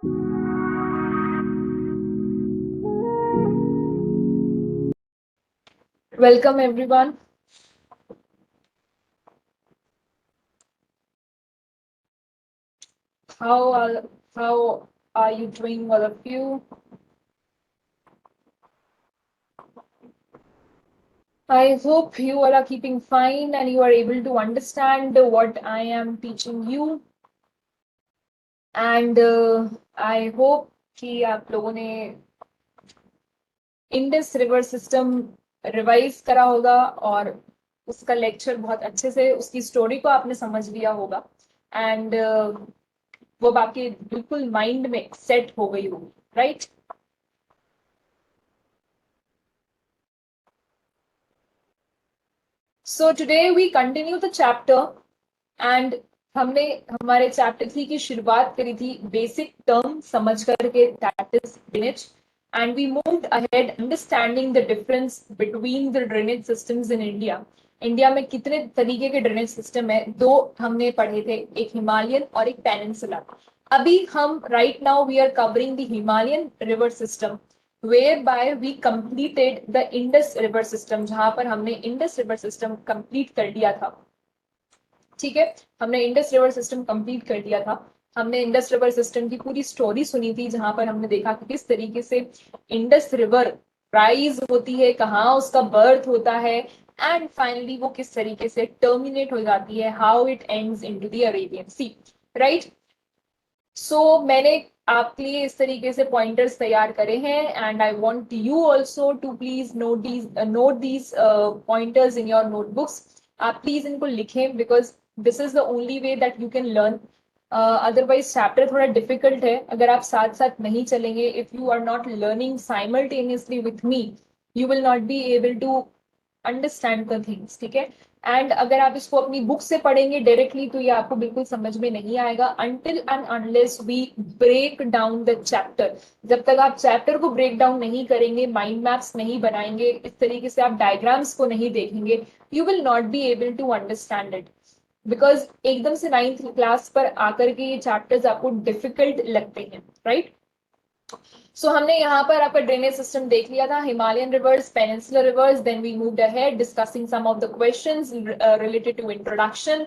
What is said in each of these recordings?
Welcome everyone. How are you doing, all of you? I hope you all are keeping fine and you are able to understand what I am teaching you. And I hope कि आप लोगों ने Indus river system revise करा होगा और उसका lecture बहुत अच्छे से उसकी स्टोरी को आपने समझ लिया होगा एंड वो आपके बिल्कुल माइंड में सेट हो गई होगी, right? So today we continue the chapter and हमने हमारे चैप्टर 3 की शुरुआत करी थी बेसिक टर्म समझ करके, that is drainage, and we moved ahead understanding the difference between the drainage systems in India. India में कितने तरीके के ड्रेनेज सिस्टम है, दो हमने पढ़े थे, एक हिमालयन और एक पेनिनसुलर. अभी हम right now we are covering the Himalayan river system whereby we completed the Indus river system, जहां पर हमने इंडस रिवर सिस्टम कंप्लीट कर लिया था. ठीक है, हमने इंडस रिवर सिस्टम कंप्लीट कर लिया था. हमने इंडस रिवर सिस्टम की पूरी स्टोरी सुनी थी, जहां पर हमने देखा कि किस तरीके से इंडस रिवर राइज होती है, कहाँ उसका बर्थ होता है, एंड फाइनली वो किस तरीके से टर्मिनेट हो जाती है, how it ends into the Arabian sea, right? So मैंने आपके लिए इस तरीके से पॉइंटर्स तैयार करे हैं and I want you also to please note these pointers in your notebooks. आप प्लीज इनको लिखें because this is the only way that you can learn. Otherwise chapter थोड़ा डिफिकल्ट है अगर आप साथ साथ नहीं चलेंगे. If you are not learning simultaneously with me, you will not be able to understand the things. ठीक है, एंड अगर आप इसको अपनी बुक से पढ़ेंगे डायरेक्टली तो ये आपको बिल्कुल समझ में नहीं आएगा until and unless we break down the chapter. जब तक आप चैप्टर को ब्रेक डाउन नहीं करेंगे, माइंड मैप्स नहीं बनाएंगे, इस तरीके से आप डायग्राम्स को नहीं देखेंगे, you will not be able to understand it. Because एकदम से 9th क्लास पर आकर के ये चैप्टर्स आपको डिफिकल्ट लगते हैं, राइट? सो हमने यहाँ पर आपका ड्रेनेज सिस्टम देख लिया था, Himalayan rivers, peninsular rivers. Then we moved ahead discussing some of the questions related to introduction,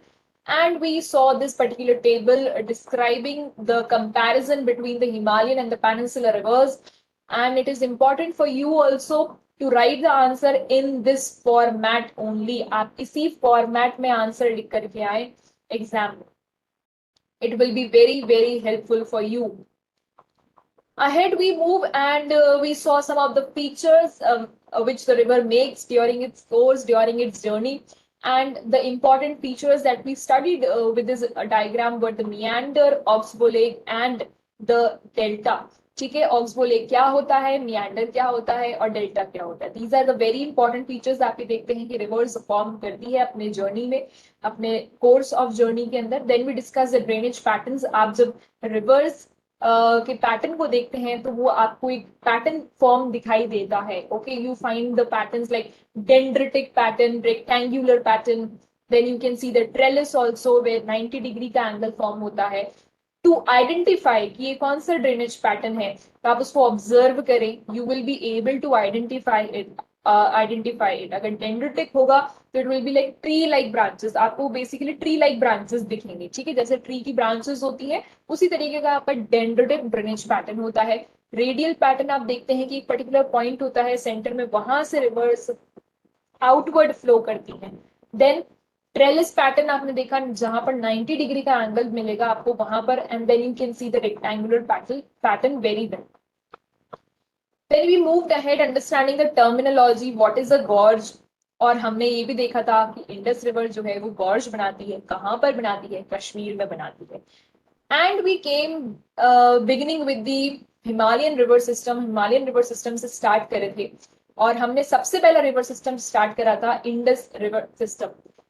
and we saw this particular table describing the comparison between the Himalayan and the peninsular rivers, and it is important for you also to write the answer in this format only. आप इसी format में answer लिख करके आए exam. It will be very very helpful for you. Ahead we move and we saw some of the features which the river makes during its course, during its journey, and the important features that we studied with this diagram were the meander, oxbow lake and the delta. ठीक है, oxbow lake क्या होता है, मियांडर क्या होता है और delta क्या होता है. These are the very important features. आप ये देखते हैं कि रिवर्स फॉर्म करती है अपने जर्नी में, अपने कोर्स ऑफ जर्नी के अंदर. Then we discuss the drainage patterns. आप जब रिवर्स के पैटर्न को देखते हैं तो वो आपको एक पैटर्न फॉर्म दिखाई देता है. Okay, you find the patterns like dendritic pattern, rectangular pattern. Then you can see the trellis also where 90 degree का एंगल फॉर्म होता है. टू आइडेंटिफाई कि ये कौन सा ड्रेनेज पैटर्न है, तो आप उसको ऑब्जर्व करें, you will be able to identify it. अगर डेंड्रिटिक होगा तो it will be like tree like branches. आपको बेसिकली ट्री लाइक ब्रांचेस दिखेंगे. ठीक है, जैसे ट्री की ब्रांचेस होती है उसी तरीके का आपका डेंड्रिटिक ड्रेनेज पैटर्न होता है. रेडियल पैटर्न आप देखते हैं कि एक पर्टिकुलर पॉइंट होता है सेंटर में, वहां से रिवर्स आउटवर्ड फ्लो करती है. देन ट्रेलिस पैटर्न आपने देखा जहां पर 90 डिग्री का एंगल मिलेगा आपको वहां पर, and then you can see the rectangular pattern very well. Then we moved ahead understanding the terminology, what is a gorge. और हमने ये भी देखा था कि इंडस रिवर जो है वो गॉर्ज बनाती है. कहाँ पर बनाती है? कश्मीर में बनाती है. And we came beginning with the Himalayan river system. Himalayan river system से स्टार्ट करे थे और हमने सबसे पहला रिवर सिस्टम स्टार्ट करा था Indus river system.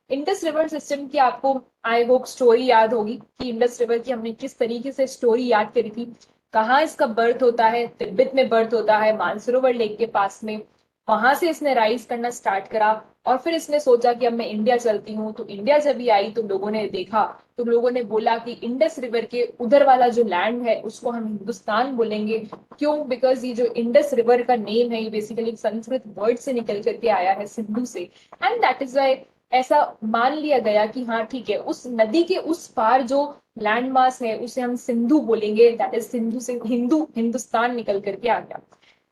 Indus river system की आपको आई होप स्टोरी याद होगी कि इंडस रिवर की हमने किस तरीके से स्टोरी याद करी थी. कहाँ इसका बर्थ होता है? तिब्बत में बर्थ होता है, मानसरोवर लेक के पास में. वहां से इसने राइज करना स्टार्ट करा और फिर इसने सोचा कि अब मैं इंडिया चलती हूँ। तो इंडिया जब भी आई तो लोगों ने देखा, तो लोगों ने बोला कि इंडस रिवर के उधर वाला जो लैंड है उसको हम हिंदुस्तान बोलेंगे। क्यों? बिकॉज ये जो इंडस रिवर का नेम है ये बेसिकली संस्कृत वर्ड से निकल करके आया है, सिंधु से। एंड दैट इज वाई ऐसा मान लिया गया कि हाँ ठीक है, उस नदी के उस पार जो लैंड मास है उसे हम सिंधु बोलेंगे। दैट इज सिंधु से हिंदू हिंदुस्तान निकल करके आ गया।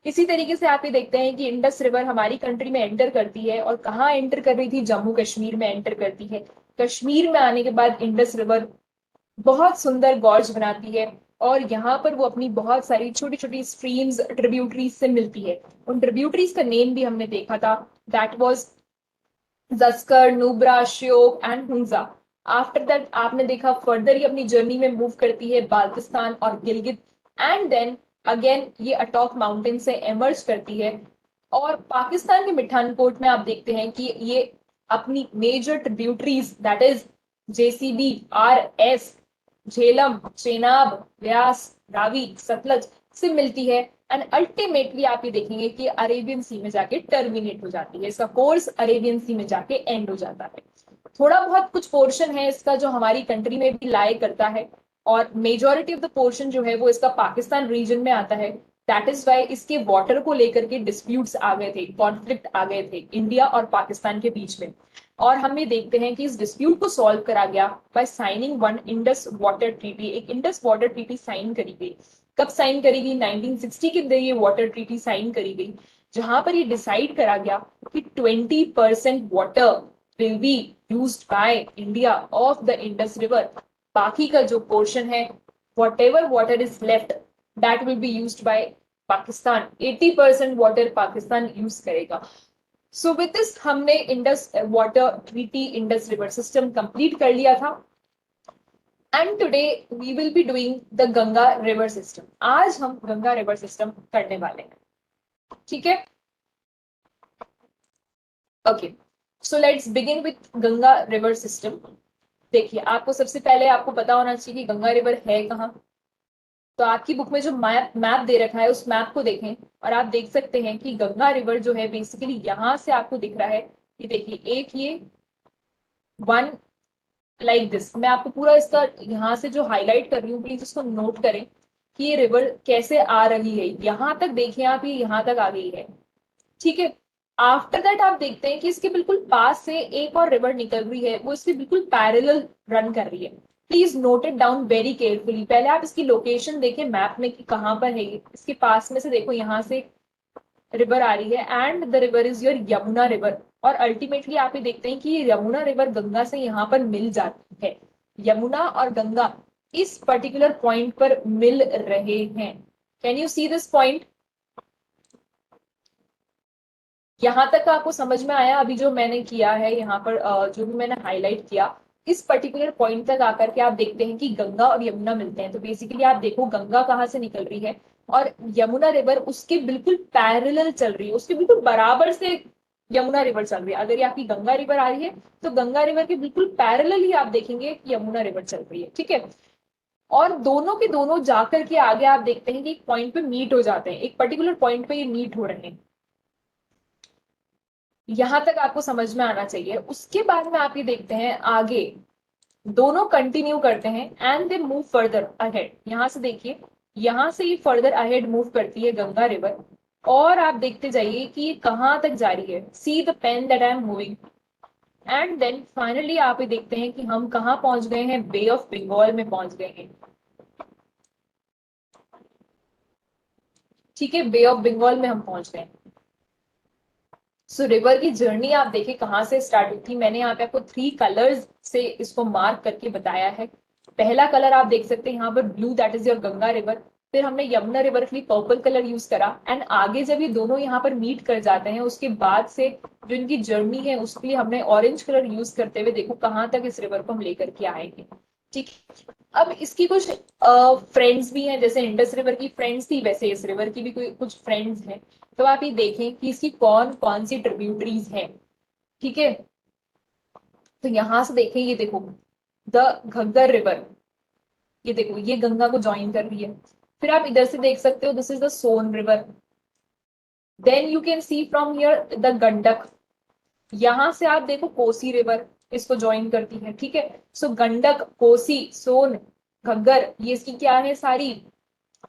इसी तरीके से आप ये देखते हैं कि इंडस रिवर हमारी कंट्री में एंटर करती है, और कहाँ एंटर कर रही थी? जम्मू कश्मीर में एंटर करती है। कश्मीर में आने के बाद इंडस रिवर बहुत सुंदर गॉर्ज बनाती है, और यहाँ पर वो अपनी बहुत सारी छोटी छोटी स्ट्रीम्स ट्रिब्यूटरीज से मिलती है। उन ट्रिब्यूटरीज का नेम भी हमने देखा था, that was Zanskar, Nubra, Shyok and Hunza. After that आपने देखा फर्दर ये अपनी जर्नी में मूव करती है बाल्टिस्तान और गिलगित, एंड देन अगेन ये अटॉक माउंटेन से एमर्ज करती है। और पाकिस्तान के मिठानकोट में आप देखते हैं कि ये अपनी major tributaries that is JCB, R S, Jhelum, Chenab, Beas, Ravi, Sutlej से मिलती है। एंड अल्टीमेटली आप ये देखेंगे कि अरेबियन सी में जाके टर्मिनेट हो जाती है, इसका कोर्स अरेबियन सी में जाके एंड हो जाता है। थोड़ा बहुत कुछ पोर्शन है इसका जो हमारी कंट्री में भी लाई करता है, और मेजोरिटी ऑफ द पोर्शन जो है वो इसका पाकिस्तान रीजन में आता है। दैट इज वाई इसके वाटर को लेकर के डिस्प्यूट्स आ गए थे, कॉन्फ्लिक्ट आ गए थे इंडिया और पाकिस्तान के बीच में। और हम ये देखते हैं कि इस डिस्प्यूट को सॉल्व करा गया by signing one Indus water treaty. एक इंडस वाटर ट्रीटी साइन करी गई। कब साइन करी गई? 1960 के अंदर ये वाटर ट्रीटी साइन करी गई, जहां पर ये डिसाइड करा गया कि 20% water will be used by India of the Indus river. बाकी का जो पोर्शन है, whatever water is left, that will be used by Pakistan. 80% water Pakistan use करेगा। सो विद दिस हमने Indus water treaty, Indus river system complete कर लिया था। And today we will be doing the Ganga river system. आज हम गंगा रिवर सिस्टम करने वाले हैं, ठीक है? Okay, so let's begin with Ganga river system. देखिए, आपको सबसे पहले आपको पता होना चाहिए कि गंगा रिवर है कहाँ। तो आपकी बुक में जो मैप मैप दे रखा है उस मैप को देखें, और आप देख सकते हैं कि गंगा रिवर जो है बेसिकली यहाँ से आपको दिख रहा है। ये देखिए, एक ये वन लाइक दिस। मैं आपको पूरा इसका यहाँ से जो हाईलाइट कर रही हूँ, प्लीज इसको नोट करें कि ये रिवर कैसे आ रही है। यहाँ तक देखिए आप, ये यहाँ तक आ गई है, ठीक है? आफ्टर दैट आप देखते हैं कि इसके बिल्कुल पास से एक और रिवर निकल रही है, वो इसके बिल्कुल पैरेलल रन कर रही है। Please note it down very carefully. पहले आप इसकी लोकेशन देखें मैप में कि कहाँ पर है ये। इसके पास में से देखो, यहाँ से रिवर आ रही है, and the river is your Yamuna river. और अल्टीमेटली आप ये देखते हैं कि ये यमुना रिवर गंगा से यहाँ पर मिल जाती है। यमुना और गंगा इस पर्टिकुलर पॉइंट पर मिल रहे हैं। Can you see this point? यहाँ तक आपको समझ में आया? अभी जो मैंने किया है यहाँ पर जो भी मैंने हाईलाइट किया, इस पर्टिकुलर पॉइंट तक आकर के आप देखते हैं कि गंगा और यमुना मिलते हैं। तो बेसिकली आप देखो, गंगा कहाँ से निकल रही है और यमुना रिवर उसके बिल्कुल पैरेलल चल रही है, उसके बिल्कुल बराबर से यमुना रिवर चल रही है। अगर ये आपकी गंगा रिवर आ रही है तो गंगा रिवर के बिल्कुल पैरेलल ही आप देखेंगे कि यमुना रिवर चल रही है, ठीक है? और दोनों के दोनों जाकर के आगे आप देखते हैं कि एक पॉइंट पे मीट हो जाते हैं, एक पर्टिकुलर पॉइंट पे ये मीट हो रहे हैं। यहां तक आपको समझ में आना चाहिए। उसके बाद में आप ये देखते हैं आगे दोनों कंटिन्यू करते हैं and they move further ahead. यहां से देखिए, यहां से ये फर्दर अहेड मूव करती है गंगा रिवर, और आप देखते जाइए कि ये कहां तक जा रही है। See the pen that I am moving. And then finally आप ये देखते हैं कि हम कहाँ पहुंच गए हैं? बे ऑफ बंगाल में पहुंच गए हैं, ठीक है? बे ऑफ बंगाल में हम पहुंच गए। सो रिवर की जर्नी आप देखिए कहाँ से स्टार्ट हुई थी। मैंने यहाँ पे आपको 3 कलर्स से इसको मार्क करके बताया है। पहला कलर आप देख सकते हैं यहाँ पर blue, that is your Ganga river. फिर हमने यमुना रिवर के लिए पर्पल कलर यूज करा, एंड आगे जब ये दोनों यहाँ पर मीट कर जाते हैं उसके बाद से जो इनकी जर्नी है उसके लिए हमने ऑरेंज कलर यूज करते हुए देखो कहाँ तक इस रिवर को हम लेकर के आएंगे, ठीक। अब इसकी कुछ फ्रेंड्स भी हैं, जैसे इंडस रिवर की फ्रेंड्स थी वैसे इस रिवर की भी कोई कुछ फ्रेंड्स हैं। तो आप ये देखें कि इसकी कौन कौन सी ट्रिब्यूटरीज हैं, ठीक है? तो यहां से देखें, ये देखो द घग्गर रिवर, ये देखो ये गंगा को ज्वाइन कर रही है। फिर आप इधर से देख सकते हो, this is the Son river. Then you can see from here the Gandak, यहां से आप देखो कोसी रिवर इसको ज्वाइन करती है, ठीक है। सो गंडक, कोसी, सोन, घग्गर, ये इसकी क्या है, सारी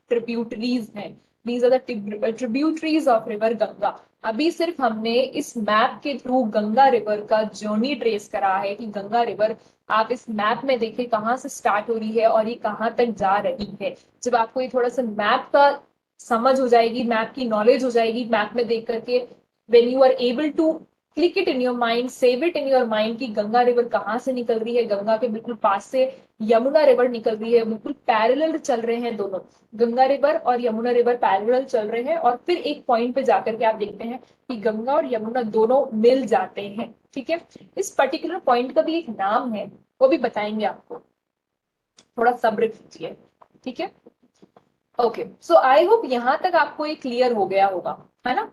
ट्रिब्यूटरीज हैं। These are the tributaries of river Ganga. अभी सिर्फ हमने इस मैप के थ्रू गंगा रिवर का जर्नी ट्रेस करा है कि गंगा रिवर आप इस मैप में देखिए कहाँ से स्टार्ट हो रही है और ये कहाँ तक जा रही है। जब आपको ये थोड़ा सा मैप का समझ हो जाएगी, मैप की नॉलेज हो जाएगी, मैप में देख करके when you are able to click it in your mind, save it in your mind कि गंगा रिवर कहाँ से निकल रही है, गंगा के बिल्कुल पास से यमुना रिवर निकल रही है, बिल्कुल पैरेलल चल रहे हैं दोनों, गंगा रिवर और यमुना रिवर पैरेलल चल रहे हैं, और फिर एक पॉइंट पे जाकर के आप देखते हैं कि गंगा और यमुना दोनों मिल जाते हैं, ठीक है। इस पर्टिकुलर पॉइंट का भी एक नाम है, वो भी बताएंगे आपको, थोड़ा सब्र कीजिए, ठीक है। ओके, सो आई होप यहां तक आपको ये क्लियर हो गया होगा, है ना।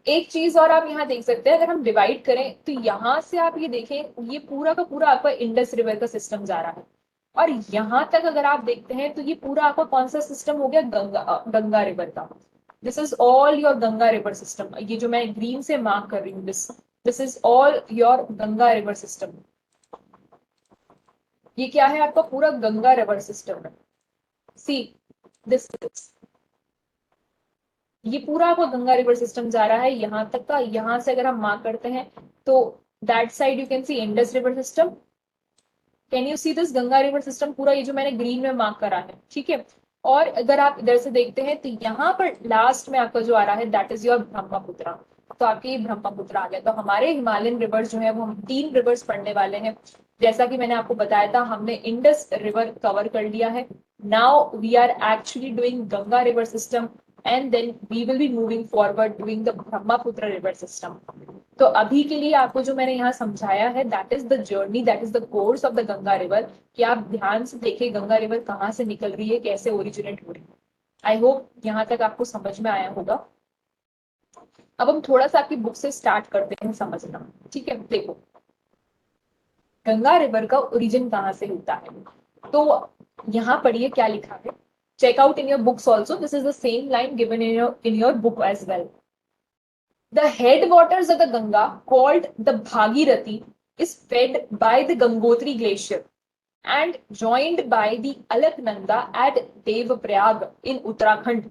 एक चीज और आप यहाँ देख सकते हैं, अगर हम डिवाइड करें तो यहाँ से आप ये देखें, ये पूरा का पूरा आपका इंडस रिवर का सिस्टम जा रहा है, और यहाँ तक अगर आप देखते हैं तो ये पूरा आपका कौन सा सिस्टम हो गया, गंगा रिवर का। This is all your Ganga river system, ये जो मैं ग्रीन से मार्क कर रही हूँ, this is all your Ganga river system. ये क्या है, आपका पूरा गंगा रिवर सिस्टम है। सी दिस, ये पूरा आपका गंगा रिवर सिस्टम जा रहा है यहाँ तक का। यहाँ से अगर हम मार्क करते हैं तो that side you can C Indus river system. Can you see this Ganga river system, पूरा ये जो मैंने ग्रीन में मार्क करा है, ठीक है। और अगर आप इधर से देखते हैं तो यहाँ पर लास्ट में आपका जो आ रहा है दैट इज योर ब्रह्मपुत्र। तो आपके ये ब्रह्मपुत्र आ गया। तो हमारे हिमालयन रिवर्स जो है वो हम 3 रिवर्स पढ़ने वाले हैं। जैसा कि मैंने आपको बताया था, हमने इंडस रिवर कवर कर लिया है। Now we are actually doing Ganga river system, and then we will be moving forward doing the Brahmaputra river system. तो अभी के लिए आपको जो मैंने यहाँ समझाया है that is the journey, that is the course of the Ganga river, कि आप ध्यान से देखिए गंगा रिवर कहाँ से निकल रही है, कैसे ओरिजिनेट हो रही है। आई होप यहाँ तक आपको समझ में आया होगा। अब हम थोड़ा सा आपकी बुक से स्टार्ट करते हैं समझना, ठीक है। देखो गंगा रिवर का ओरिजिन कहाँ से होता है, तो यहाँ पढ़िए क्या लिखा है। Check out in your books also, this is the same line given in your book as well. The headwaters of the Ganga, called the Bhagirathi, is fed by the Gangotri Glacier and joined by the Alaknanda at Devprayag in Uttarakhand.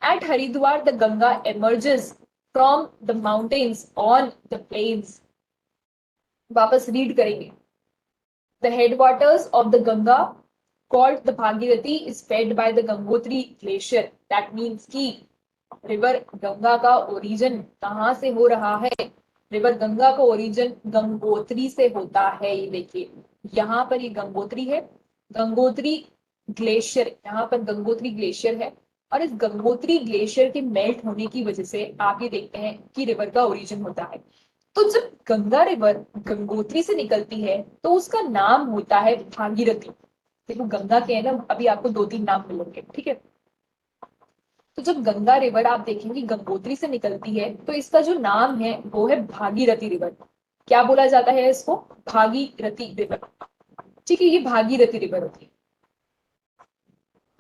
At Haridwar, the Ganga emerges from the mountains on the plains. वापस read करेंगे. The headwaters of the Ganga, called the Bhagirathi, is fed by the Gangotri Glacier. That means कि river Ganga का origin कहाँ से हो रहा है, river Ganga का ओरिजिन गंगोत्री से होता है। ये देखिए यहाँ पर ये गंगोत्री है, गंगोत्री ग्लेशियर, यहाँ पर गंगोत्री ग्लेशियर है, और इस गंगोत्री ग्लेशियर के मेल्ट होने की वजह से आप ये देखते हैं कि रिवर का ओरिजिन होता है। तो जब गंगा रिवर गंगोत्री से निकलती है तो उसका नाम होता है भागीरथी। देखो गंगा के है ना, अभी आपको 2-3 नाम मिलेंगे, ठीक है। तो जब गंगा रिवर आप देखेंगे गंगोत्री से निकलती है तो इसका जो नाम है वो है भागीरथी रिवर। क्या बोला जाता है इसको, भागीरथी रिवर, ठीक है। ये भागीरथी रिवर होती है।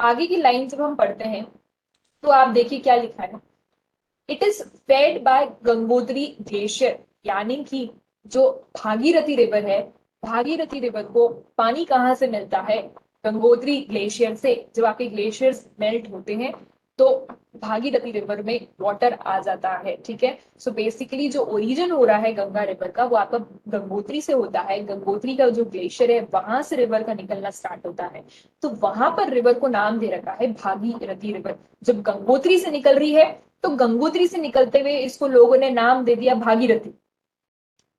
आगे की लाइन जब हम पढ़ते हैं तो आप देखिए क्या लिखा है, it is fed by Gangotri glacier, यानी कि जो भागीरथी रिवर है, भागीरथी रिवर को पानी कहाँ से मिलता है, गंगोत्री ग्लेशियर से। जब आपके ग्लेशियर्स मेल्ट होते हैं तो भागीरथी रिवर में वाटर आ जाता है, ठीक है। सो बेसिकली जो ओरिजिन हो रहा है गंगा रिवर का वो आपका गंगोत्री से होता है। गंगोत्री का जो ग्लेशियर है वहां से रिवर का निकलना स्टार्ट होता है, तो वहां पर रिवर को नाम दे रखा है भागीरथी रिवर। जब गंगोत्री से निकल रही है तो गंगोत्री से निकलते हुए इसको लोगों ने नाम दे दिया भागीरथी।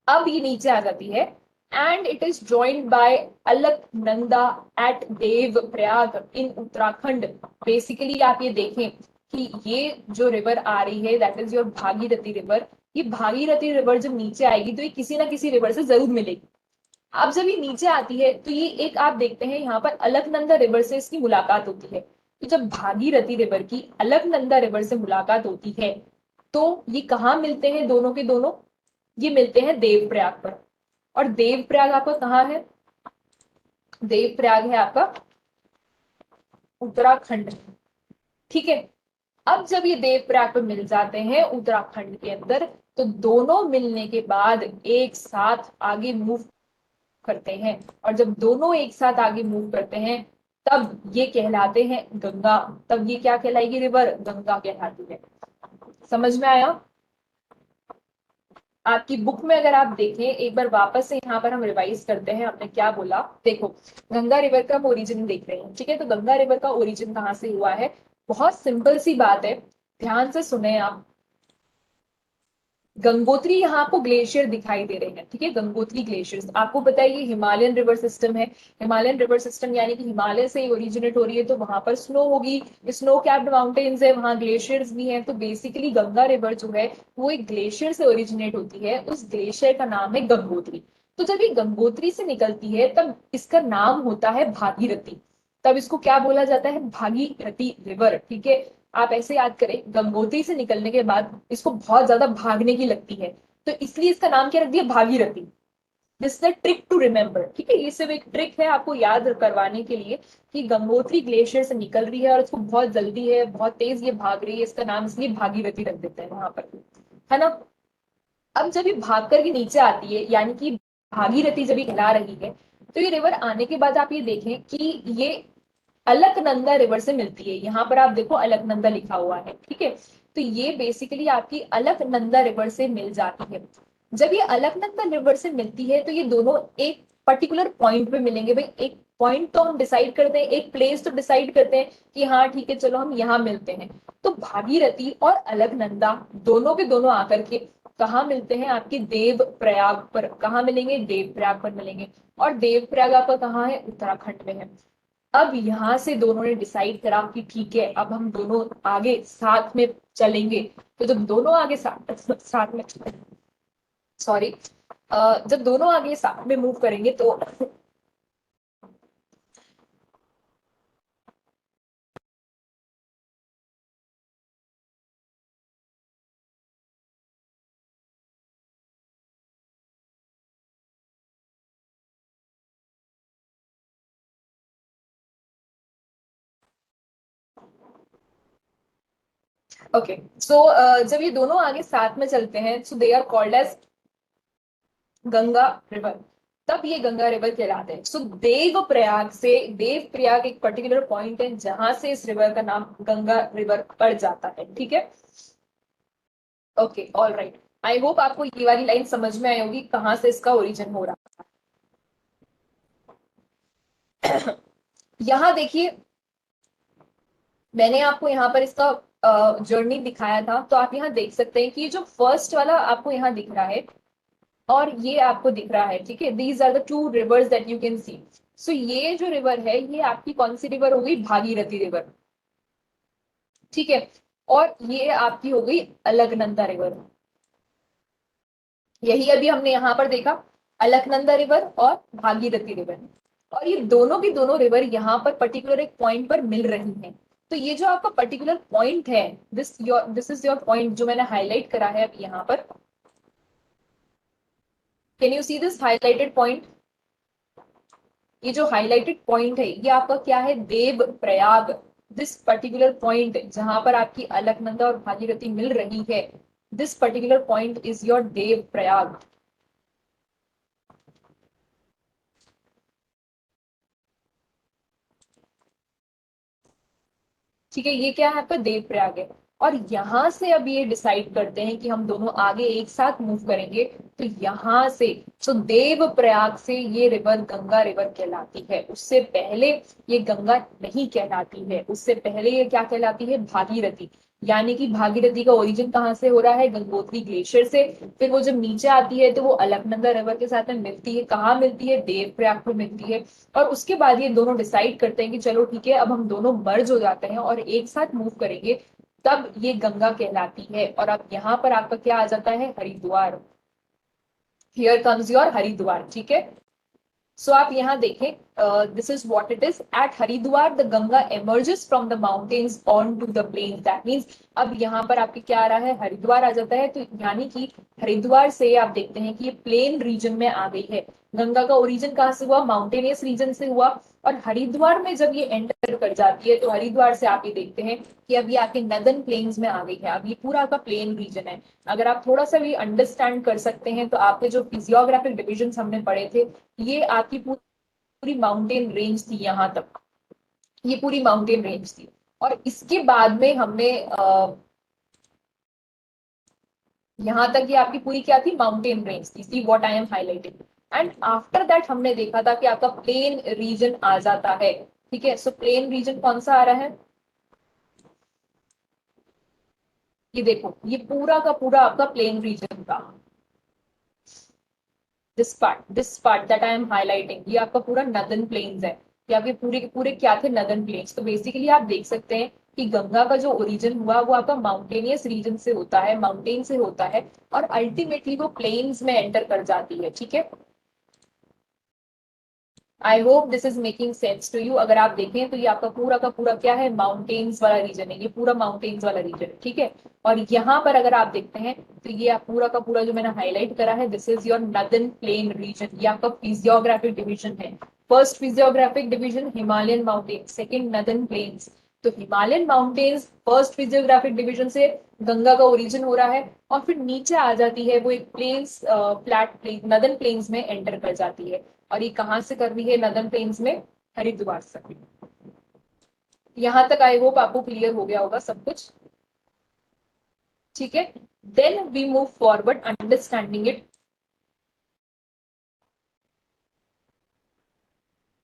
अब ये नीचे आ जाती है and it is joined by Alaknanda at Dev Prayag in Uttarakhand. Basically आप ये देखें कि ये जो रिवर आ रही है that is your Bhagirathi river. ये भागीरथी रिवर जब नीचे आएगी तो ये किसी ना किसी रिवर से जरूर मिलेगी। अब जब ये नीचे आती है तो ये एक आप देखते हैं यहाँ पर अलकनंदा रिवर से इसकी मुलाकात होती है। तो जब भागीरथी रिवर की अलकनंदा रिवर से मुलाकात होती है तो ये कहाँ मिलते हैं दोनों के दोनों, ये मिलते हैं देवप्रयाग पर। और देवप्रयाग आपका कहाँ है, देवप्रयाग है आपका उत्तराखंड, ठीक है। अब जब ये देवप्रयाग पे मिल जाते हैं उत्तराखंड के अंदर, तो दोनों मिलने के बाद एक साथ आगे मूव करते हैं, और जब दोनों एक साथ आगे मूव करते हैं तब ये कहलाते हैं गंगा। तब ये क्या कहलाएगी? रिवर गंगा कहलाती है। समझ में आया? आपकी बुक में अगर आप देखें एक बार वापस से, यहाँ पर हम रिवाइज करते हैं हमने क्या बोला। देखो, गंगा रिवर का हम ओरिजिन देख रहे हैं, ठीक है? तो गंगा रिवर का ओरिजिन कहाँ से हुआ है? बहुत सिंपल सी बात है, ध्यान से सुने आप। गंगोत्री यहाँ आपको ग्लेशियर दिखाई दे रहे हैं, ठीक है? गंगोत्री ग्लेशियर्स, आपको पता है ये हिमालयन रिवर सिस्टम है। हिमालयन रिवर सिस्टम यानी कि हिमालय से ओरिजिनेट हो रही है, तो वहां पर स्नो होगी, स्नो कैप्ड माउंटेन्स है, वहां ग्लेशियर्स भी हैं। तो बेसिकली गंगा रिवर जो है वो एक ग्लेशियर से ओरिजिनेट होती है, उस ग्लेशियर का नाम है गंगोत्री। तो जब ये गंगोत्री से निकलती है तब इसका नाम होता है भागीरथी। तब इसको क्या बोला जाता है? भागीरथी रिवर, ठीक है? आप ऐसे याद करें, गंगोत्री से निकलने के बाद इसको बहुत ज्यादा भागने की लगती है, तो इसलिए इसका नाम क्या रख दिया? Bhagirathi. This is the trick to remember, ठीक है? ये सिर्फ एक ट्रिक है आपको याद करवाने के लिए कि गंगोत्री ग्लेशियर से निकल रही है और इसको बहुत जल्दी है, बहुत तेज ये भाग रही है, इसका नाम इसलिए भागीरथी रख देते हैं वहां पर, है ना? अब जब ये भाग करके नीचे आती है, यानी कि भागीरथी जब ये कहला रही है, तो ये रिवर आने के बाद आप ये देखें कि ये अलकनंदा रिवर से मिलती है। यहाँ पर आप देखो अलकनंदा लिखा हुआ है, ठीक है? तो ये बेसिकली आपकी अलकनंदा रिवर से मिल जाती है। जब ये अलकनंदा रिवर से मिलती है तो ये दोनों एक पर्टिकुलर पॉइंट पे मिलेंगे। भाई एक पॉइंट तो हम डिसाइड करते हैं, एक प्लेस तो डिसाइड करते हैं कि हाँ ठीक है चलो हम यहाँ मिलते हैं। तो भागीरथी और अलकनंदा दोनों के दोनों आकर के कहाँ मिलते हैं? आपके देव प्रयाग पर। कहाँ मिलेंगे? देव प्रयाग पर मिलेंगे। और देव प्रयाग आपका कहाँ है? उत्तराखंड में है। अब यहां से दोनों ने डिसाइड करा कि ठीक है अब हम दोनों आगे साथ में चलेंगे। तो जब दोनों आगे साथ में, सॉरी, जब दोनों आगे साथ में मूव करेंगे तो ओके, सो जब ये दोनों आगे साथ में चलते हैं, so they are called as Ganga river. तब ये गंगा रिवर कहलाते हैं। सो देव प्रयाग से, देव प्रयाग एक पर्टिकुलर पॉइंट है जहां से इस रिवर का नाम गंगा रिवर पड़ जाता है, ठीक है? Okay, all right. I hope आपको ये वाली लाइन समझ में आई होगी कहां से इसका ओरिजिन हो रहा है। यहाँ देखिए, मैंने आपको यहाँ पर इसका जर्नी दिखाया था, तो आप यहाँ देख सकते हैं कि ये जो फर्स्ट वाला आपको यहाँ दिख रहा है और ये आपको दिख रहा है, ठीक है? These are the two rivers that you can see. So ये जो रिवर है ये आपकी कौन सी रिवर हो गई? भागीरथी रिवर, ठीक है? और ये आपकी हो गई अलकनंदा रिवर। यही अभी हमने यहाँ पर देखा, अलकनंदा रिवर और भागीरथी रिवर। और ये दोनों की दोनों रिवर यहाँ पर पर्टिकुलर एक पॉइंट पर मिल रही हैं। तो ये जो आपका पर्टिकुलर पॉइंट है, दिस इज योर पॉइंट, जो मैंने हाईलाइट करा है अभी यहाँ पर। Can you see this highlighted point? ये जो हाईलाइटेड पॉइंट है ये आपका क्या है? Dev Prayag. This particular point जहां पर आपकी अलकनंदा और भागीरथी मिल रही है, this particular point is your Dev Prayag. ठीक है, ये क्या है? आपका देव प्रयाग है। और यहां से अब ये डिसाइड करते हैं कि हम दोनों आगे एक साथ मूव करेंगे। तो यहां से, तो देव प्रयाग से ये रिवर गंगा रिवर कहलाती है। उससे पहले ये गंगा नहीं कहलाती है, उससे पहले ये क्या कहलाती है? भागीरथी। यानी कि भागीरथी का ओरिजिन कहाँ से हो रहा है? गंगोत्री ग्लेशियर से। फिर वो जब नीचे आती है तो वो अलकनंदा रिवर के साथ में मिलती है। कहाँ मिलती है? देव प्रयाग में मिलती है। और उसके बाद ये दोनों डिसाइड करते हैं कि चलो ठीक है अब हम दोनों मर्ज हो जाते हैं और एक साथ मूव करेंगे। तब ये गंगा कहलाती है। और अब यहाँ पर आपका क्या आ जाता है? Haridwar. Here comes your Haridwar, ठीक है? सो आप यहाँ देखें, this is what it is. At Haridwar, the Ganga emerges from the mountains onto the plains. That means अब यहाँ पर आपके क्या आ रहा है, हरिद्वार आ जाता है, तो यानी कि हरिद्वार से आप देखते हैं कि ये प्लेन रीजन में आ गई है। गंगा का ओरिजिन कहाँ से हुआ, माउंटेनियस रीजन से हुआ, और हरिद्वार में जब ये एंटर कर जाती है तो हरिद्वार से आप ये देखते हैं कि अब ये आपके नदन प्लेन्स में आ गई है। अब ये पूरा आपका प्लेन रीजन है। अगर आप थोड़ा सा भी अंडरस्टैंड कर सकते हैं तो आपके जो फिजियोग्राफिक डिविजन हमने पढ़े थे, ये आपकी पूरी माउंटेन रेंज थी, यहाँ तक ये पूरी माउंटेन रेंज थी। और इसके बाद में हमने यहां तक ये आपकी पूरी क्या थी, माउंटेन रेंज थी। See what I am highlighting. And after that हमने देखा था कि आपका प्लेन रीजन आ जाता है। ठीक है, सो प्लेन रीजन कौन सा आ रहा है, ये देखो, ये पूरा का पूरा आपका प्लेन रीजन था। This part that I am highlighting, ये आपका पूरा नदन प्लेन्स है। ये आपके पूरे के पूरे क्या थे, नदन प्लेन्स। तो बेसिकली आप देख सकते हैं कि गंगा का जो ओरिजिन हुआ वो आपका माउंटेनियस रीजन से होता है, माउंटेन से होता है, और अल्टीमेटली वो प्लेन्स में एंटर कर जाती है। ठीक है, I hope this is making sense to you. अगर आप देखें तो ये आपका पूरा का पूरा क्या है, माउंटेन्स वाला रीजन है, ये पूरा माउंटेन्स वाला रीजन है। ठीक है, और यहाँ पर अगर आप देखते हैं तो ये आप पूरा का पूरा जो मैंने हाईलाइट करा है, this is your northern plain region. ये आपका फिजियोग्राफिक डिवीजन है। First physiographic division Himalayan mountain, second northern plains. तो Himalayan mountains first physiographic division से गंगा का ओरिजिन हो रहा है, और फिर नीचे आ जाती है वो एक plains, flat plain, northern plains में एंटर कर जाती है। और ये कहां से कर रही है, नदन प्लेन्स में, हरिद्वार से। यहां तक आई होप आपको क्लियर हो गया होगा सब कुछ। ठीक है, then we move forward understanding it.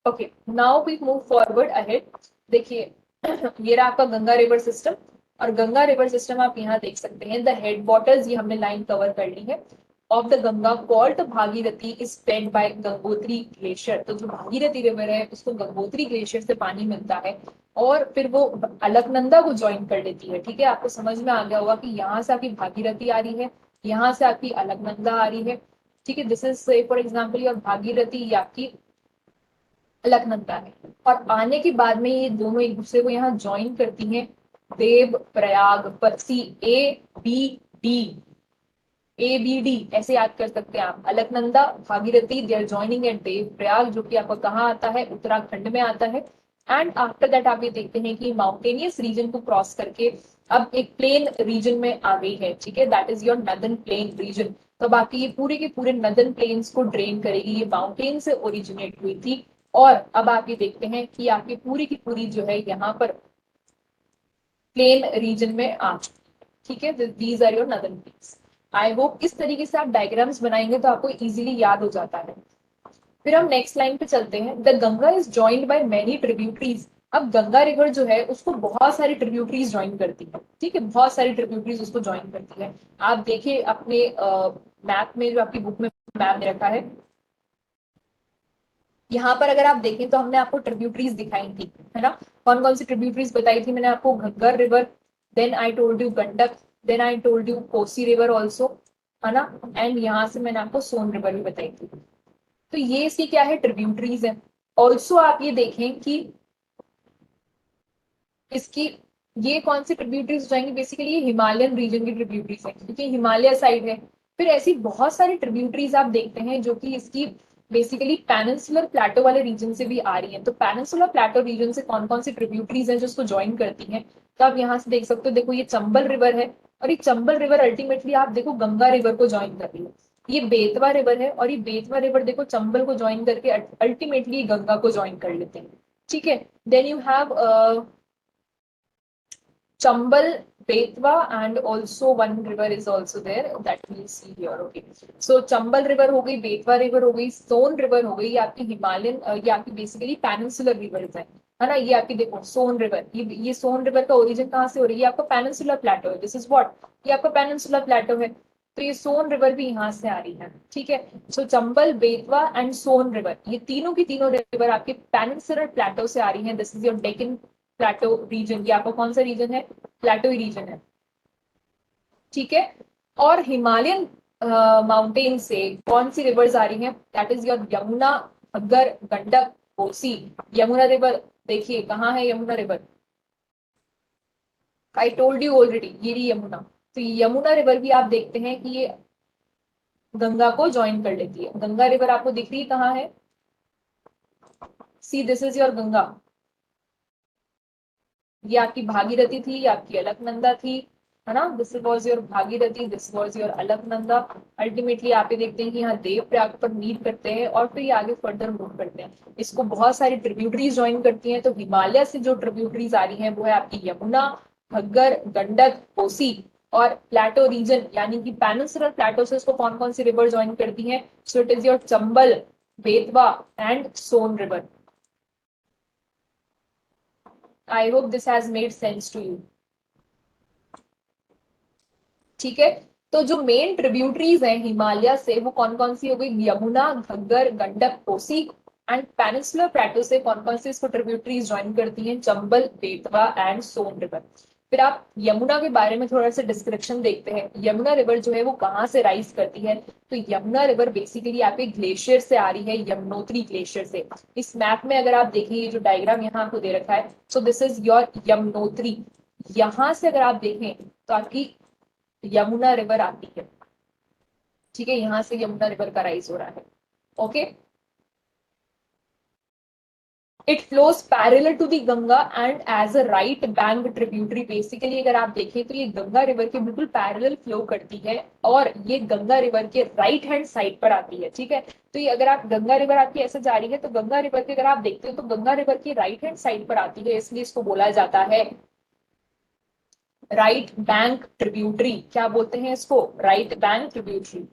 Okay, now we move forward ahead. देखिए, ये रहा आपका गंगा रिवर सिस्टम, और गंगा रिवर सिस्टम आप यहाँ देख सकते हैं, द हेड वाटर्स, ये हमने लाइन कवर कर ली है, of the Ganga called Bhagirathi is fed by Gangotri glacier. तो जो भागीरथी रिवर है उसको गंगोत्री ग्लेशियर से पानी मिलता है, और फिर वो अलकनंदा को ज्वाइन कर लेती है। ठीक है, आपको समझ में आ गया होगा कि यहाँ से आपकी भागीरथी आ रही है, यहाँ से आपकी अलकनंदा आ रही है। ठीक है, दिस इज से फॉर एग्जाम्पल योर भागीरथी या आपकी अलकनंदा है। और आने के बाद में ये दोनों एक दूसरे को यहाँ ज्वाइन करती हैं देव प्रयाग पर। सी बी डी, ABD ऐसे याद कर सकते हैं आप। Alaknanda, Bhagirathi, they are joining at Dev Prayag, जो कि आपको कहाँ आता है, उत्तराखंड में आता है। एंड आफ्टर दैट आप ये देखते हैं कि माउंटेनियस रीजन को क्रॉस करके अब एक प्लेन रीजन में आ गई है। ठीक है, that is your northern plain reason. तो बाकी ये पूरे के पूरे नदन प्लेन्स को ड्रेन करेगी, ये माउंटेन से ओरिजिनेट हुई थी। और अब आप ये देखते हैं कि आपकी पूरी की पूरी जो है यहाँ पर प्लेन रीजन में आ। ठीक है, these are your northern plains. I hope इस तरीके से आप डायग्राम्स बनाएंगे तो आपको इजीली याद हो जाता है। फिर हम नेक्स्ट लाइन पे चलते हैं। The Ganga is joined by many tributaries. अब गंगा रिवर जो है उसको बहुत सारी ट्रिब्यूटरीज ज्वाइन करती है। ठीक है, बहुत सारी ट्रिब्यूटरीज उसको ज्वाइन करती है। आप देखिए अपने मैप में, जो आपकी बुक में मैप दे रखा है, यहाँ पर अगर आप देखें तो हमने आपको ट्रिब्यूटरीज दिखाई थी, है ना। कौन कौन सी ट्रिब्यूटरीज बताई थी मैंने आपको, Ghaggar river, then I told you Gandak, then I told you Kosi river also, है ना। एंड यहाँ से मैंने आपको सोन रिवर भी बताई थी। तो ये इसकी क्या है, ट्रिब्यूटरीज है। ऑल्सो आप ये देखें कि इसकी ये कौन सी ट्रिब्यूटरीज हो जाएंगी, बेसिकली ये हिमालयन रीजन की ट्रिब्यूटरीज है, क्योंकि हिमालय साइड है। फिर ऐसी बहुत सारी ट्रिब्यूटरीज आप देखते हैं जो कि इसकी बेसिकली पेनिनसुलर प्लेटो वाले रीजन से भी आ रही है। तो पेनिनसुलर प्लेटो रीजन से कौन कौन सी ट्रिब्यूटरीज हैं जो उसको ज्वाइन करती हैं, तो आप यहाँ से देख सकते हो। देखो, ये चंबल रिवर है, और ये चंबल रिवर अल्टीमेटली आप देखो गंगा रिवर को ज्वाइन कर रही है। ये बेतवा रिवर है, और ये बेतवा रिवर देखो चंबल को ज्वाइन करके अल्टीमेटली गंगा को ज्वाइन कर लेते हैं। ठीक है, then you have Chambal, Betwa, and also one river is also there that we'll see here. Okay, so Chambal river हो गई, Betwa river हो गई, Son river हो गई, ये आपकी हिमालयन, ये आपकी बेसिकली पेनिनसुलर रिवर्स है ना। ये आपकी देखो सोन रिवर, ये सोन रिवर का ओरिजिन कहाँ से हो रही है, ये आपका पेनिनसुलर प्लेटो है। दिस इज व्हाट, ये आपका पेनिनसुलर प्लेटो है। तो ये सोन रिवर भी यहाँ से आ रही है। ठीक है, so Chambal, Betwa and Son river, ये तीनों की तीनों रिवर आपके पेनिनसुलर प्लेटो से आ रही है। This is your Deccan plateau region. ये आपका कौन सा रीजन है, प्लेटो रीजन है। ठीक है, और हिमालयन माउंटेन से कौन सी रिवर्स आ रही हैं, that is your Yamuna, Ghaggar, Gandak, Kosi. Yamuna river देखिए कहाँ है Yamuna river, I told you already, ये रही यमुना। तो यमुना रिवर भी आप देखते हैं कि ये गंगा को ज्वाइन कर लेती है। गंगा रिवर आपको दिख रही है कहाँ है, सी दिस इज योर गंगा। ये आपकी भागीरथी थी, ये आपकी अलकनंदा थी, है ना। This was your Bhagirathi, this was your Alaknanda. Ultimately आप ये देखते हैं कि यहाँ देव प्रयाग पर मीट करते हैं और फिर ये आगे फर्दर मूव करते हैं। इसको बहुत सारी ट्रिब्यूटरीज ज्वाइन करती हैं। तो हिमालय से जो ट्रिब्यूटरीज आ रही हैं वो है आपकी यमुना, घग्गर, गंडक, कोसी। और प्लेटो रीजन यानी कि पेनिनसुलर प्लेटो से इसको कौन कौन सी रिवर ज्वाइन करती है, so it is your Chambal, Betwa and Son river. I hope this has made sense to you. ठीक है, तो जो मेन ट्रिब्यूटरीज हैं हिमालय से वो कौन कौन सी हो गई, Yamuna, Ghaggar, Gandak, Kosi. And peninsular plateau से कौन कौन सी इसको ट्रिब्यूटरीज ज्वाइन करती हैं, चंबल, बेतवा एंड सोन रिवर। फिर आप यमुना के बारे में थोड़ा सा डिस्क्रिप्शन देखते हैं। यमुना रिवर जो है वो कहाँ से राइज करती है, तो यमुना रिवर बेसिकली आपके ग्लेशियर से आ रही है, यमुनोत्री ग्लेशियर से। इस मैप में अगर आप देखिए ये जो डायग्राम यहाँ आपको दे रखा है, so this is your Yamunotri. यहां से अगर आप देखें तो आपकी यमुना रिवर आती है। ठीक है, यहां से यमुना रिवर का राइज हो रहा है। Okay, it flows parallel to the Ganga and as a right bank tributary. Basically अगर आप देखें तो ये गंगा रिवर के बिल्कुल पैरेलल फ्लो करती है और ये गंगा रिवर के राइट हैंड साइड पर आती है। ठीक है, तो ये अगर आप गंगा रिवर आपकी ऐसे जा रही है तो गंगा रिवर के अगर आप देखते हो तो गंगा रिवर की राइट हैंड साइड पर आती है, इसलिए इसको बोला जाता है राइट बैंक ट्रिब्यूटरी। क्या बोलते हैं इसको, right bank tributary.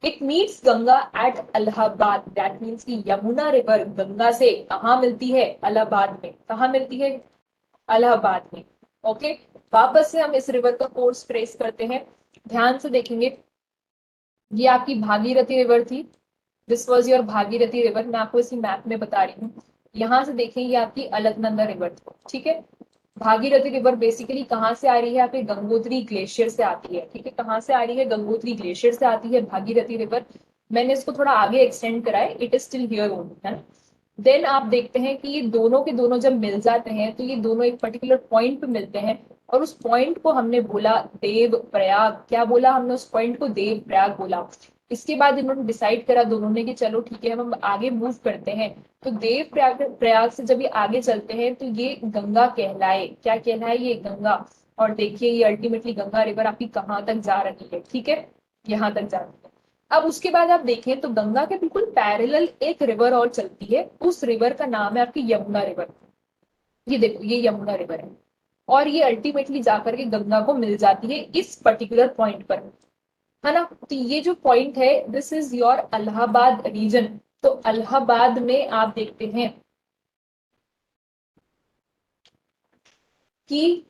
It meets Ganga at Allahabad, that means कि यमुना रिवर गंगा से कहाँ मिलती है, इलाहाबाद में। कहाँ मिलती है, इलाहाबाद में। ओके, वापस से हम इस रिवर का कोर्स ट्रेस करते हैं, ध्यान से देखेंगे। ये आपकी भागीरथी रिवर थी, this was your Bhagirathi river. मैं आपको इसी मैप में बता रही हूँ। यहाँ से देखें ये आपकी अलकनंदा रिवर थी। ठीक है, भागीरथी रिवर बेसिकली कहाँ से आ रही है, आपके गंगोत्री ग्लेशियर से आती है। ठीक है, कहाँ से आ रही है, गंगोत्री ग्लेशियर से आती है भागीरथी रिवर। मैंने इसको थोड़ा आगे एक्सटेंड करा है, it is still here only, है ना। देन आप देखते हैं कि ये दोनों के दोनों जब मिल जाते हैं तो ये दोनों एक पर्टिकुलर पॉइंट पे मिलते हैं और उस पॉइंट को हमने बोला देव प्रयाग। क्या बोला हमने उस पॉइंट को, देव प्रयाग बोला। इसके बाद इन्होंने डिसाइड करा दोनों ने कि चलो ठीक है हम आगे मूव करते हैं। तो देव प्रयाग प्रयाग से जब ये आगे चलते हैं तो ये गंगा कहलाए, क्या कहलाए, ये गंगा। और देखिए ये अल्टीमेटली गंगा रिवर आपकी कहाँ तक जा रही है, ठीक है, यहाँ तक जा रही है। अब उसके बाद आप देखें तो गंगा के बिल्कुल पैरेलल एक रिवर और चलती है, उस रिवर का नाम है आपकी यमुना रिवर। ये देखो ये यमुना रिवर है और ये अल्टीमेटली जाकर के गंगा को मिल जाती है इस पर्टिकुलर पॉइंट पर, है ना। तो ये जो पॉइंट है this is your Allahabad region. तो इलाहाबाद में आप देखते हैं कि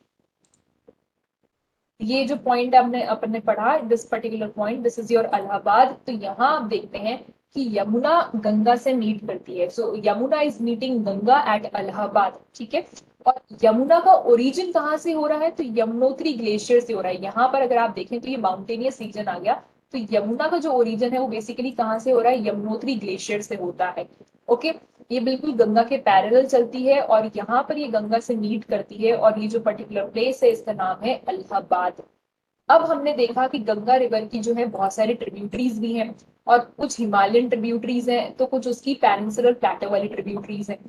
ये जो पॉइंट हमने अपने पढ़ा, this particular point this is your Allahabad. तो यहाँ आप देखते हैं कि यमुना गंगा से मीट करती है, so Yamuna is meeting Ganga at Allahabad. ठीक है, और यमुना का ओरिजिन कहाँ से हो रहा है, तो यमुनोत्री ग्लेशियर से हो रहा है। यहाँ पर अगर आप देखें तो ये माउंटेनियस रीजन आ गया। तो यमुना का जो ओरिजिन है वो बेसिकली कहाँ से हो रहा है, यमुनोत्री ग्लेशियर से होता है। ओके, ये बिल्कुल गंगा के पैरेलल चलती है और यहाँ पर ये गंगा से मीट करती है और ये जो पर्टिकुलर प्लेस है इसका नाम है इलाहाबाद। अब हमने देखा कि गंगा रिवर की जो है बहुत सारी ट्रिब्यूटरीज भी हैं और कुछ हिमालयन ट्रिब्यूटरीज हैं तो कुछ उसकी पेनिनसुलर प्लेटो वाली ट्रिब्यूटरीज हैं।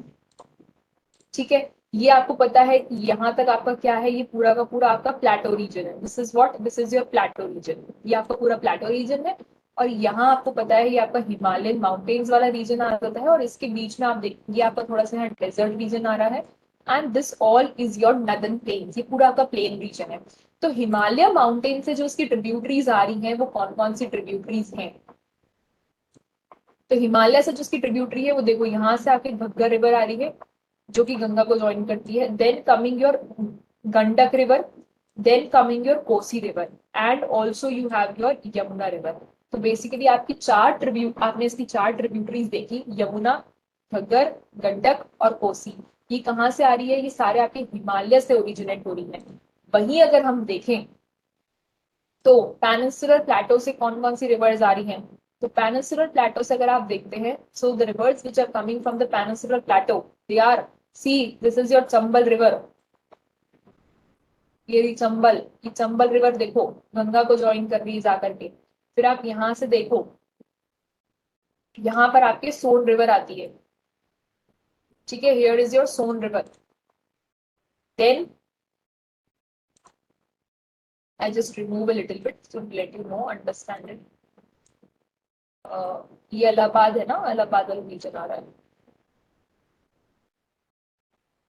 ठीक है, ये आपको पता है कि यहाँ तक आपका क्या है, ये पूरा का पूरा आपका प्लेटो रीजन है। This is what, this is your plateau region. ये आपका पूरा प्लेटो रीजन है और यहाँ आपको पता है ये आपका हिमालयन माउंटेन्स वाला रीजन आ जाता है और इसके बीच में आप देखिए आपका थोड़ा सा यहाँ डेजर्ट रीजन आ रहा है। And this all is your northern plains, ये पूरा आपका प्लेन रीजन है। तो हिमालय माउंटेन से जो इसकी ट्रिब्यूटरीज आ रही हैं वो कौन कौन सी ट्रिब्यूटरीज हैं, तो हिमालय से जो इसकी ट्रिब्यूटरी है वो देखो यहाँ से आपकी घग्गर रिवर आ रही है जो कि गंगा को ज्वाइन करती है। Then coming your Gandak river, then coming your Kosi river and also you have your Yamuna river. तो बेसिकली आपकी चार ट्रिब्यूट, आपने इसकी चार ट्रिब्यूटरीज देखी, यमुना, घग्गर, गंडक और कोसी। ये कहाँ से आ रही है, ये सारे आपके हिमालय से ओरिजिनेट हो रही है। वहीं अगर हम देखें तो पेनिनसुलर प्लेटो से कौन कौन सी रिवर्स आ रही हैं, तो पेनिनसुलर प्लेटो से अगर आप देखते हैं, so the rivers which are coming from the peninsular plateau, they are, see this is your Chambal river, ये चंबल रिवर देखो गंगा को ज्वाइन कर रही है जाकर के। फिर आप यहां से देखो, यहाँ पर आपके सोन रिवर आती है, ठीक है, here is your Son river. Then I just remove a little bit to let you know, understand it. ये इलाहाबाद है ना, इलाहाबाद वाला रीजन आ रहा है।